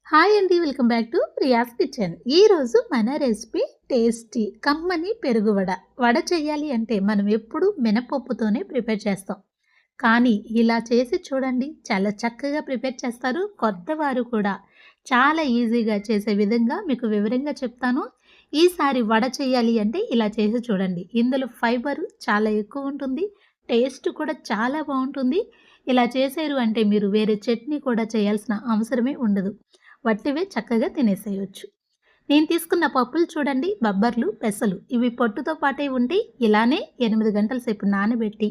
Hi అండి. Welcome back to Priya's kitchen. ఈరోజు మన రెసిపీ టేస్టీ కమ్మని పెరుగు వడ. వడ చేయాలి అంటే మనం ఎప్పుడు మినపప్పుతోనే ప్రిపేర్ చేస్తాం. కానీ ఇలా చేసి చూడండి, చాలా చక్కగా ప్రిపేర్ చేస్తారు. కొత్తవారు కూడా చాలా ఈజీగా చేసే విధంగా మీకు వివరంగా చెప్తాను. ఈసారి వడ చేయాలి అంటే ఇలా చేసి చూడండి. ఇందులో ఫైబర్ చాలా ఎక్కువ ఉంటుంది. టేస్ట్ కూడా చాలా బాగుంటుంది. ఇలా చేశారు అంటే మీరు వేరే చట్నీ కూడా చేయాల్సిన అవసరమే ఉండదు. వట్టివే చక్కగా తినేసేయొచ్చు. నేను తీసుకున్న పప్పులు చూడండి, బబ్బర్లు, పెసలు. ఇవి పొట్టుతో పాటే ఉంటే ఇలానే 8 గంటల సేపు నానబెట్టి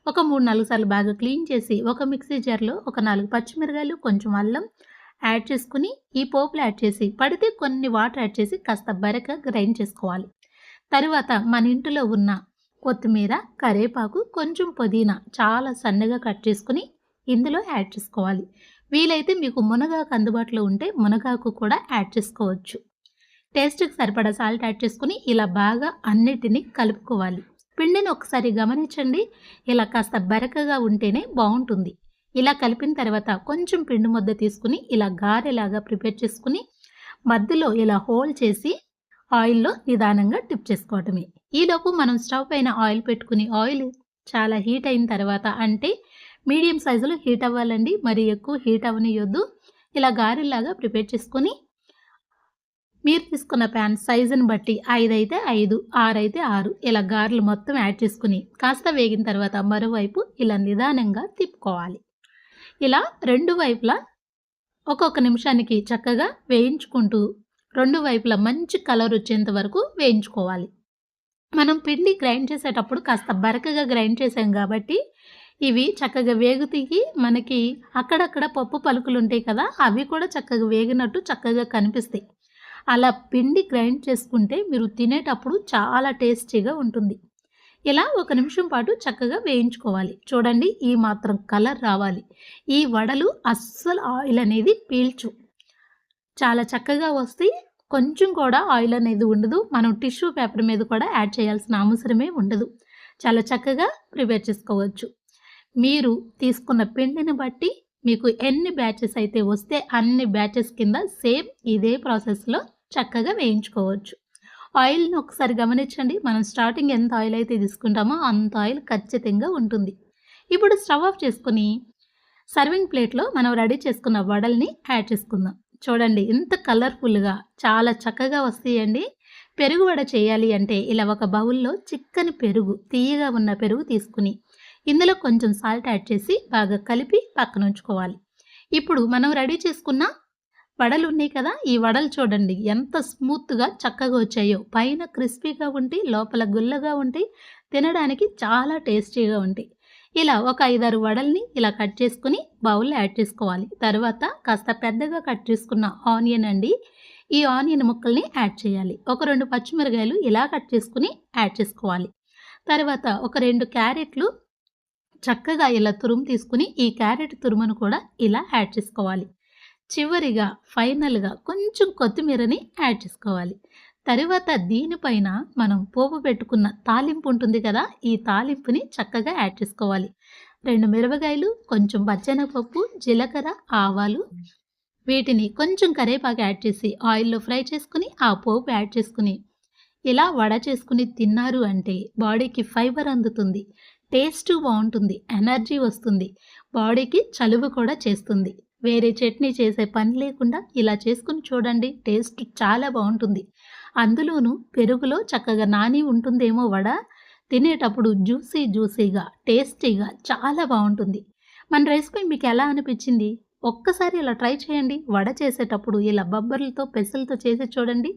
ఒక 3, 4 సార్లు బాగా క్లీన్ చేసి ఒక మిక్సీ జార్‌లో ఒక 4 పచ్చిమిరకాయలు, కొంచెం అల్లం యాడ్ చేసుకొని ఈ పోపులో యాడ్ చేసి పడితే కొన్ని వాటర్ యాడ్ చేసి కాస్త బరక గ్రైండ్ చేసుకోవాలి. తరువాత మన ఇంటిలో ఉన్న కొత్తిమీర, కరివేపాకు, కొంచెం పుదీనా చాలా సన్నగా కట్ చేసుకొని ఇందులో యాడ్ చేసుకోవాలి. వీలైతే మీకు మునగాకు అందుబాటులో ఉంటే మునగాకు కూడా యాడ్ చేసుకోవచ్చు. టేస్ట్‌కి సరిపడా సాల్ట్ యాడ్ చేసుకొని ఇలా బాగా అన్నిటిని కలుపుకోవాలి. పిండిని ఒకసారి గమనించండి. ఇలా కాస్త బరకగా ఉంటేనే బావుంటుంది. ఇలా కలిపిన తర్వాత కొంచెం పిండి ముద్ద తీసుకొని ఇలా గారెలాగా ప్రిపేర్ చేసుకొని మధ్యలో ఇలా హోల్ చేసి ఆయిల్‌లో నిదానంగా డిప్ చేసుకోవటమే. ఈలోపు మనం స్టవ్ పైన ఆయిల్ పెట్టుకుని ఆయిల్ చాలా హీట్ అయిన తర్వాత అంటే మీడియం సైజులో హీట్ అవ్వాలండి. మరి ఎక్కువ హీట్ అవ్వనియొద్దు. ఇలా గారెల్లాగా ప్రిపేర్ చేసుకొని మీరు తీసుకున్న ప్యాన్ సైజుని బట్టి 5 అయితే 5, 6 అయితే 6 ఇలా గారెలు మొత్తం యాడ్ చేసుకొని కాస్త వేగిన తర్వాత మరోవైపు ఇలా నిదానంగా తిప్పుకోవాలి. ఇలా రెండు వైపులా ఒక్కొక్క నిమిషానికి చక్కగా వేయించుకుంటూ రెండు వైపులా మంచి కలర్ వచ్చేంత వరకు వేయించుకోవాలి. మనం పిండి గ్రైండ్ చేసేటప్పుడు కాస్త బరకగా గ్రైండ్ చేసాం కాబట్టి ఇవి చక్కగా వేగుతాయి. మనకి అక్కడక్కడ పప్పు పలుకులు ఉంటాయి కదా, అవి కూడా చక్కగా వేగినట్టు చక్కగా కనిపిస్తాయి. అలా పిండి గ్రైండ్ చేసుకుంటే మీరు తినేటప్పుడు చాలా టేస్టీగా ఉంటుంది. ఇలా ఒక నిమిషం పాటు చక్కగా వేయించుకోవాలి. చూడండి, ఈ మాత్రం కలర్ రావాలి. ఈ వడలు అస్సలు ఆయిల్ అనేది పీల్చు, చాలా చక్కగా వస్తాయి. కొంచెం కూడా ఆయిల్ అనేది ఉండదు. మనం టిష్యూ పేపర్ మీద కూడా యాడ్ చేయాల్సిన అవసరమే ఉండదు. చాలా చక్కగా ప్రిపేర్ చేసుకోవచ్చు. మీరు తీసుకున్న పిండిని బట్టి మీకు ఎన్ని బ్యాచెస్ అయితే వస్తే అన్ని బ్యాచెస్ కింద సేమ్ ఇదే ప్రాసెస్లో చక్కగా వేయించుకోవచ్చు. ఆయిల్ని ఒకసారి గమనించండి. మనం స్టార్టింగ్ ఎంత ఆయిల్ అయితే తీసుకుంటామో అంత ఆయిల్ ఖచ్చితంగా ఉంటుంది. ఇప్పుడు స్టవ్ ఆఫ్ చేసుకుని సర్వింగ్ ప్లేట్లో మనం రెడీ చేసుకున్న వడల్ని యాడ్ చేసుకుందాం. చూడండి, ఎంత కలర్ఫుల్గా చాలా చక్కగా వస్తాయండి. పెరుగు వడ చేయాలి అంటే ఇలా ఒక బౌల్లో చిక్కని పెరుగు, తీయగా ఉన్న పెరుగు తీసుకుని ఇందులో కొంచెం సాల్ట్ యాడ్ చేసి బాగా కలిపి పక్కన ఉంచుకోవాలి. ఇప్పుడు మనం రెడీ చేసుకున్న వడలు ఉన్నాయి కదా, ఈ వడలు చూడండి ఎంత స్మూత్గా చక్కగా వచ్చాయో. పైన క్రిస్పీగా ఉండి లోపల గుల్లగా ఉండి తినడానికి చాలా టేస్టీగా ఉంటాయి. ఇలా ఒక 5, 6 వడల్ని ఇలా కట్ చేసుకుని బౌల్లో యాడ్ చేసుకోవాలి. తర్వాత కాస్త పెద్దగా కట్ చేసుకున్న ఆనియన్ అండి, ఈ ఆనియన్ ముక్కల్ని యాడ్ చేయాలి. ఒక 2 పచ్చిమిరకాయలు ఇలా కట్ చేసుకుని యాడ్ చేసుకోవాలి. తర్వాత ఒక 2 క్యారెట్లు చక్కగా ఇలా తురుము తీసుకుని ఈ క్యారెట్ తురుమును కూడా ఇలా యాడ్ చేసుకోవాలి. చివరిగా ఫైనల్గా కొంచెం కొత్తిమీరని యాడ్ చేసుకోవాలి. తరువాత దీనిపైన మనం పోపు పెట్టుకున్న తాలింపు ఉంటుంది కదా, ఈ తాలింపుని చక్కగా యాడ్ చేసుకోవాలి. 2 మిరపకాయలు, కొంచెం పచ్చెనగపప్పు, జీలకర్ర, ఆవాలు, వీటిని కొంచెం కరివేపాకు యాడ్ చేసి ఆయిల్లో ఫ్రై చేసుకుని ఆ పోపు యాడ్ చేసుకుని ఇలా వడ చేసుకుని తిన్నారు అంటే బాడీకి ఫైబర్ అందుతుంది, టేస్ట్ బాగుంటుంది, ఎనర్జీ వస్తుంది, బాడీకి చలువ కూడా చేస్తుంది. వేరే చట్నీ చేసే పని లేకుండా ఇలా చేసుకుని చూడండి, టేస్ట్ చాలా బాగుంటుంది. అందులోనూ పెరుగులో చక్కగా నాని ఉంటుందేమో వడ, తినేటప్పుడు జ్యూసీగా టేస్టీగా చాలా బాగుంటుంది. మన రెసిపీ మీకు ఎలా అనిపించింది? ఒక్కసారి ఇలా ట్రై చేయండి. వడ చేసేటప్పుడు ఇలా బొబ్బర్లతో పెసలతో చేసి చూడండి,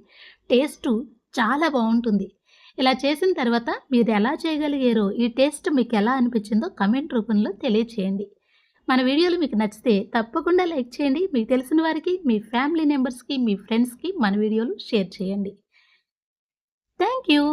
టేస్టు చాలా బాగుంటుంది. ఇలా చేసిన తర్వాత మీరు ఎలా చేయగలిగారో, ఈ టేస్ట్ మీకు ఎలా అనిపించిందో కమెంట్ రూపంలో తెలియచేయండి. మన వీడియోలు మీకు నచ్చితే తప్పకుండా లైక్ చేయండి. మీకు తెలిసిన వారికి, మీ ఫ్యామిలీ మెంబర్స్కి, మీ ఫ్రెండ్స్కి మన వీడియోలు షేర్ చేయండి. Thank you.